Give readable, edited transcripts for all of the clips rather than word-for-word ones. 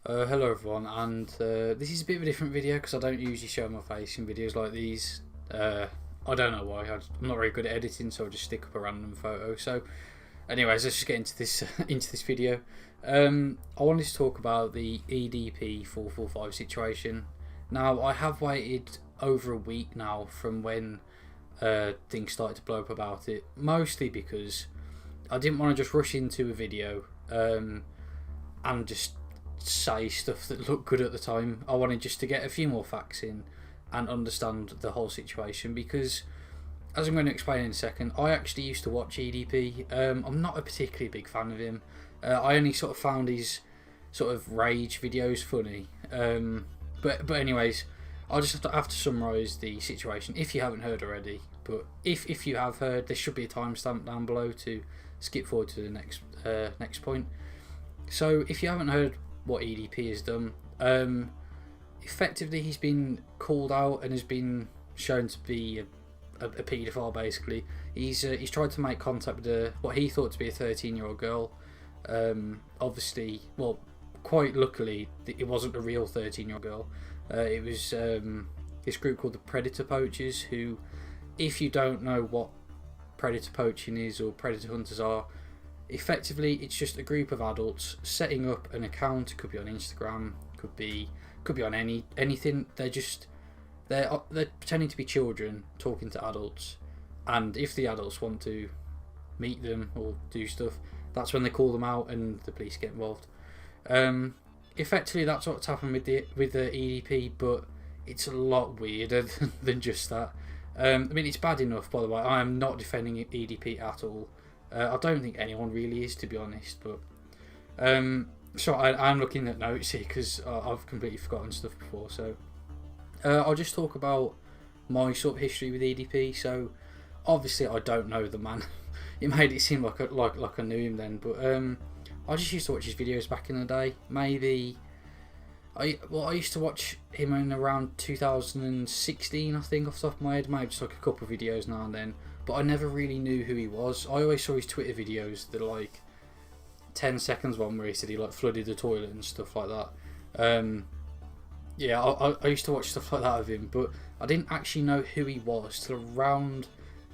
Hello everyone, and this is a bit of a different video because I don't usually show my face in videos like these. I don't know why. I'm not very good at editing, so I'll just stick up a random photo. So, anyways, let's just get into this into this video. I wanted to talk about the EDP 445 situation. Now, I have waited over a week now from when things started to blow up about it, mostly because I didn't want to just rush into a video and just say stuff that looked good at the time. I wanted just to get a few more facts in and understand the whole situation because, as I'm going to explain in a second, I actually used to watch EDP. I'm not a particularly big fan of him. I only sort of found his sort of rage videos funny. But anyways, I'll just have to summarise the situation if you haven't heard already. But if you have heard, there should be a timestamp down below to skip forward to the next point. So if you haven't heard what EDP has done, effectively he's been called out and has been shown to be a paedophile. Basically, he's tried to make contact with what he thought to be a 13-year-old girl. Obviously, well, quite luckily, it wasn't a real 13-year-old girl. It was this group called the Predator Poachers, who, if you don't know what predator poaching is or predator hunters are, effectively it's just a group of adults setting up an account. It could be on Instagram, could be on anything. They're pretending to be children talking to adults, and if the adults want to meet them or do stuff, that's when they call them out and the police get involved. Effectively that's what's happened with the EDP, but it's a lot weirder than just that. I mean, it's bad enough, by the way. I am not defending EDP at all. I don't think anyone really is, to be honest, but so I'm looking at notes here because I've completely forgotten stuff before. So I'll just talk about my sort of history with EDP. So obviously I don't know the man. It made it seem like I knew him then, but I just used to watch his videos back in the day. Maybe I used to watch him in around 2016, I think, off the top of my head. Maybe just like a couple of videos now and then. But I never really knew who he was. I always saw his Twitter videos, the like 10 seconds one where he said he like flooded the toilet and stuff like that. Yeah, I used to watch stuff like that of him, but I didn't actually know who he was till around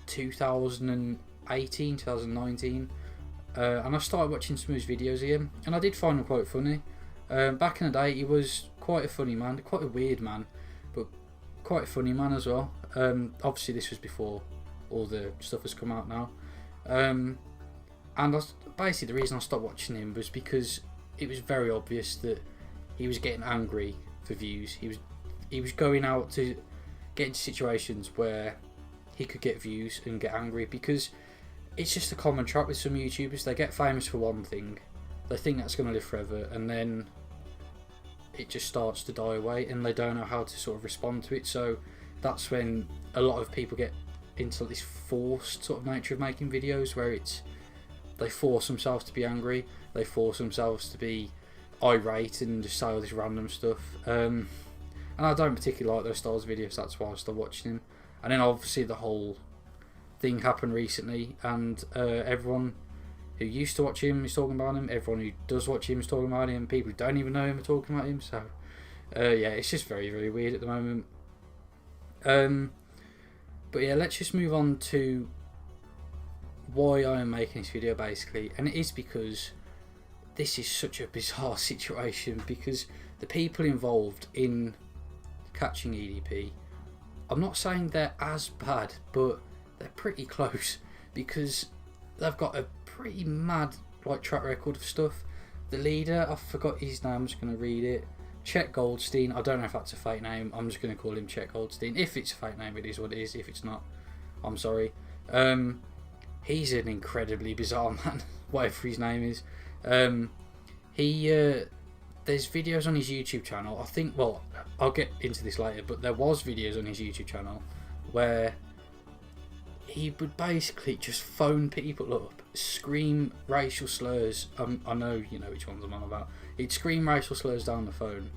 2018, 2019. And I started watching some of his videos again, and I did find him quite funny. Back in the day, he was quite a funny man, quite a weird man, but quite a funny man as well. Obviously, this was before all the stuff has come out now, and basically the reason I stopped watching him was because it was very obvious that he was getting angry for views. He was going out to get into situations where he could get views and get angry, because it's just a common trap with some YouTubers. They get famous for one thing, they think that's going to live forever, and then it just starts to die away and they don't know how to sort of respond to it. So that's when a lot of people get into this forced sort of nature of making videos, where they force themselves to be angry, they force themselves to be irate and just say all this random stuff. And I don't particularly like those styles of videos. That's why I stopped watching him. And then obviously the whole thing happened recently, and everyone who used to watch him is talking about him, everyone who does watch him is talking about him, people who don't even know him are talking about him. So yeah, it's just very, very weird at the moment. But yeah, let's just move on to why I am making this video, basically. And it is because this is such a bizarre situation, because the people involved in catching EDP, I'm not saying they're as bad, but they're pretty close, because they've got a pretty mad like track record of stuff. The leader, I forgot his name, I'm just going to read it. Chet Goldstein. I don't know if that's a fake name. I'm just going to call him Chet Goldstein. If it's a fake name, it is what it is. If it's not, I'm sorry. He's an incredibly bizarre man, whatever his name is. There's videos on his YouTube channel. I think, well, I'll get into this later, but there was videos on his YouTube channel where he would basically just phone people up, scream racial slurs. I know you know which ones I'm on about. He'd scream racial slurs down the phone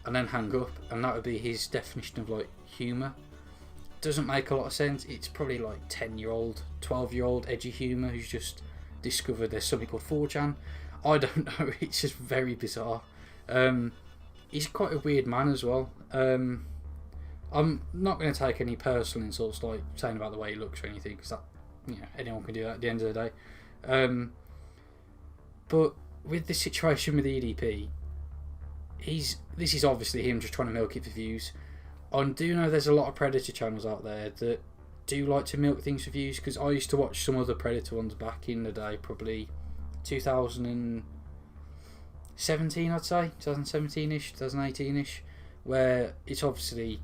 and then hang up, and that would be his definition of like humour. Doesn't make a lot of sense. It's probably like 10-year-old, 12-year-old edgy humour who's just discovered there's something called 4chan. I don't know. It's just very bizarre. He's quite a weird man as well. I'm not going to take any personal insults, like saying about the way he looks or anything, because that, anyone can do that at the end of the day. But with this situation with the EDP, this is obviously him just trying to milk it for views. I do know there's a lot of Predator channels out there that do like to milk things for views, because I used to watch some other Predator ones back in the day, probably 2017, I'd say, 2017ish, 2018ish, where it's obviously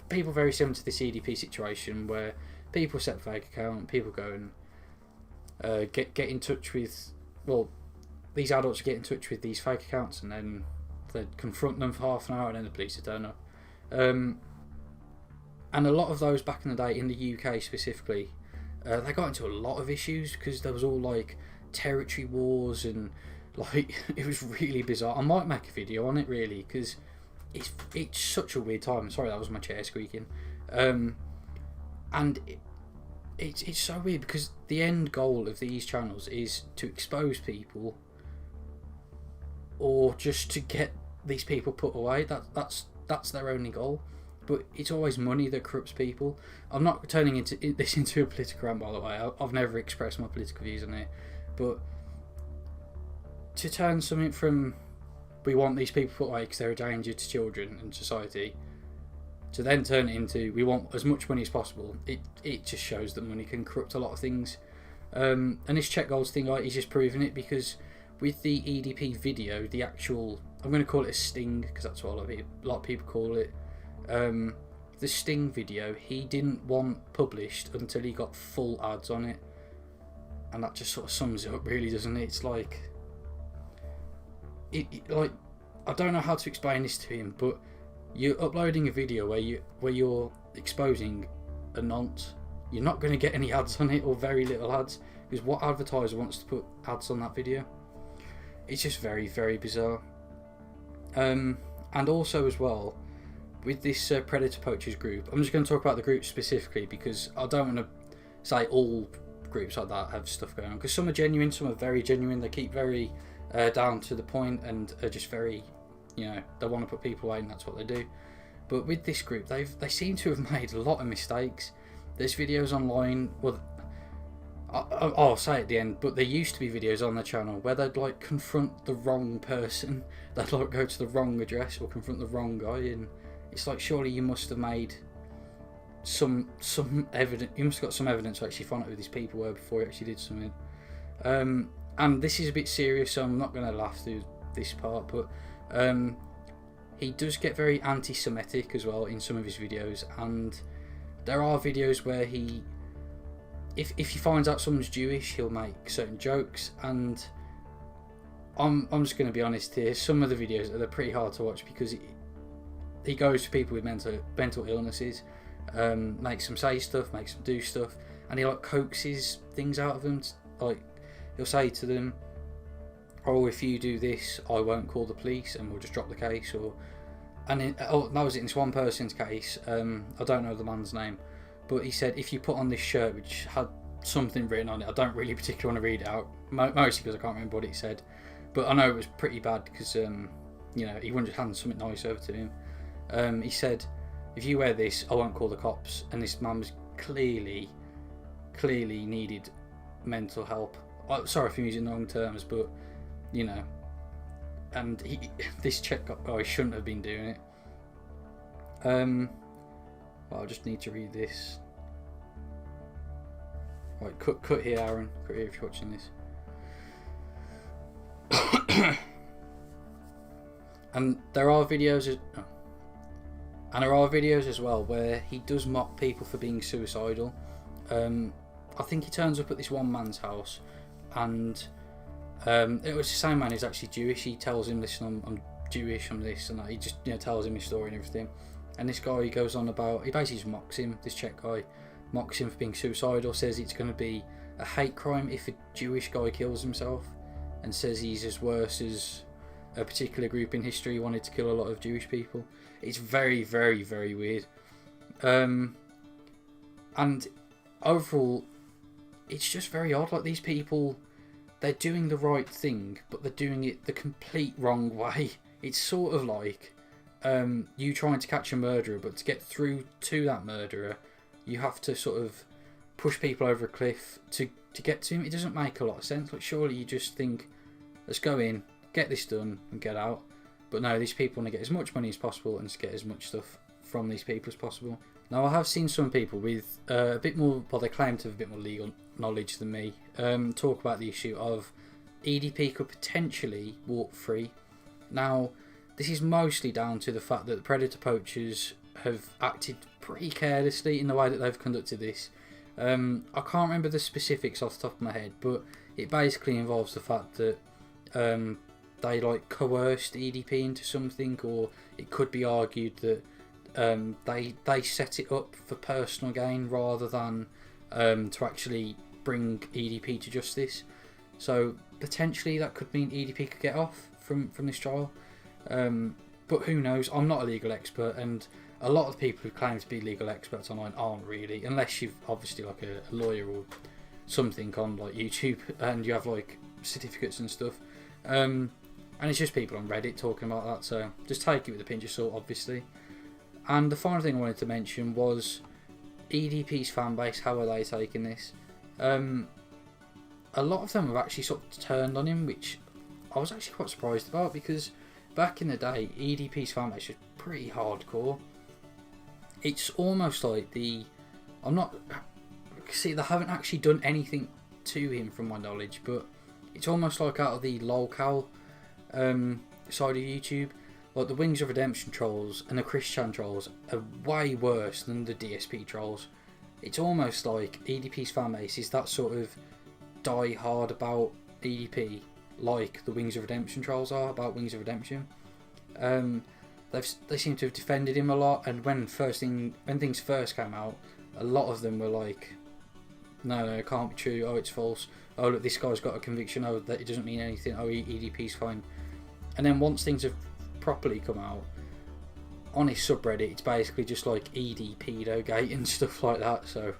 people very similar to this EDP situation, where people set a fake account, people go and get in touch with, well, these adults get in touch with these fake accounts, and then they confront them for half an hour, and then the police turn up. And a lot of those back in the day, in the UK specifically, they got into a lot of issues because there was all like territory wars, and like it was really bizarre. I might make a video on it, really, because it's such a weird time. Sorry, that was my chair squeaking. And it's so weird, because the end goal of these channels is to expose people, or just to get these people put away. That's their only goal. But it's always money that corrupts people. I'm not turning this into a political rant, by the way. I've never expressed my political views on it. But to turn something from we want these people put away because they're a danger to children and society, to then turn it into we want as much money as possible, it just shows that money can corrupt a lot of things. And this check goals thing, he's just proving it, because with the EDP video, the actual, I'm going to call it a sting, because that's what a lot of people call it. The sting video, he didn't want published until he got full ads on it, and that just sort of sums it up, really, doesn't it? It's like, like, I don't know how to explain this to him, but you're uploading a video where you're exposing a nonce. You're not going to get any ads on it, or very little ads, because what advertiser wants to put ads on that video? It's just very, very bizarre. And also as well, with this Predator Poachers group, I'm just going to talk about the group specifically, because I don't want to say all groups like that have stuff going on, because some are genuine, some are very genuine. They keep very down to the point, and are just very, they want to put people away, and that's what they do. But with this group, they seem to have made a lot of mistakes. There's videos online, well, I'll say it at the end, but there used to be videos on the channel where they'd like confront the wrong person. They'd like go to the wrong address or confront the wrong guy, and it's like, surely you must have made some evidence. You must have got some evidence to actually find out who these people were before you actually did something. And this is a bit serious, so I'm not going to laugh through this part, but he does get very anti-Semitic as well in some of his videos, and there are videos where he, if he finds out someone's Jewish, he'll make certain jokes, and I'm just going to be honest here, some of the videos, they're pretty hard to watch, because he goes to people with mental illnesses, makes them say stuff, makes them do stuff, and he like coaxes things out of them. Like, he'll say to them, "Oh, if you do this, I won't call the police, and we'll just drop the case." That was it in this one person's case. I don't know the man's name, but he said, if you put on this shirt which had something written on it, I don't really particularly want to read it out, mostly because I can't remember what it said, but I know it was pretty bad, because he wouldn't just hand something nice over to him. He said, if you wear this, I won't call the cops. And this man was clearly needed mental help. Sorry if I'm using the wrong terms, but and this check guy shouldn't have been doing it. Well, I just need to read this. Right, cut here, Aaron. Cut here if you're watching this. And there are videos as well where he does mock people for being suicidal. I think he turns up at this one man's house, and it was the same man who's actually Jewish. He tells him, "Listen, I'm Jewish, I'm this and that." He just tells him his story and everything. And this guy, he goes on about, he basically just mocks him. This Czech guy mocks him for being suicidal, says it's going to be a hate crime if a Jewish guy kills himself, and says he's as worse as a particular group in history wanted to kill a lot of Jewish people. It's very, very, very weird. And overall, it's just very odd. Like, these people, they're doing the right thing, but they're doing it the complete wrong way. It's sort of like you trying to catch a murderer, but to get through to that murderer, you have to sort of push people over a cliff to get to him. It doesn't make a lot of sense. Like, surely you just think, let's go in, get this done, and get out. But no, these people want to get as much money as possible and just get as much stuff from these people as possible. Now, I have seen some people with a bit more, well, they claim to have a bit more legal knowledge than me, talk about the issue of EDP could potentially walk free. Now, this is mostly down to the fact that the Predator Poachers have acted pretty carelessly in the way that they've conducted this. I can't remember the specifics off the top of my head, but it basically involves the fact that they like coerced EDP into something, or it could be argued that they set it up for personal gain rather than to actually bring EDP to justice. So potentially that could mean EDP could get off from this trial. But who knows? I'm not a legal expert, and a lot of people who claim to be legal experts online aren't really, unless you've obviously like a lawyer or something on like YouTube and you have like certificates and stuff. And it's just people on Reddit talking about that, so just take it with a pinch of salt, obviously. And the final thing I wanted to mention was EDP's fan base. How are they taking this? A lot of them have actually sort of turned on him, which I was actually quite surprised about, because back in the day, EDP's fan base was pretty hardcore. It's almost like they haven't actually done anything to him from my knowledge, but it's almost like out of the lolcow side of YouTube, like the Wings of Redemption trolls and the Christian trolls are way worse than the DSP trolls. It's almost like EDP's fan base is that sort of die hard about EDP, like the Wings of Redemption trolls are about Wings of Redemption. They seem to have defended him a lot, and when things first came out, a lot of them were like, no, it can't be true, oh, it's false, oh, look, this guy's got a conviction, oh, that it doesn't mean anything, oh, EDP's fine. And then once things have properly come out, on his subreddit, it's basically just like EDP gate and stuff like that. So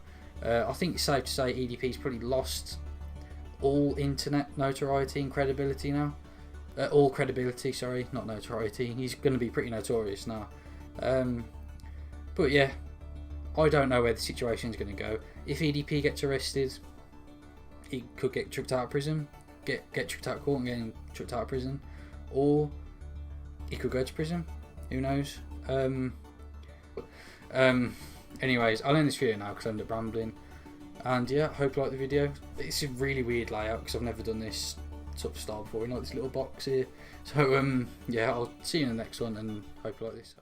I think it's safe to say EDP's probably lost all internet notoriety and credibility now. All credibility, sorry, not notoriety. He's going to be pretty notorious now. But yeah, I don't know where the situation's going to go. If EDP gets arrested, he could get chucked out of prison, get chucked out of court and getting chucked out of prison, or he could go to prison. Who knows? Anyways, I'll end this video now because I ended up rambling. And yeah, hope you like the video. It's a really weird layout because I've never done this sort of style before, in like this little box here. So yeah, I'll see you in the next one, and hope you like this.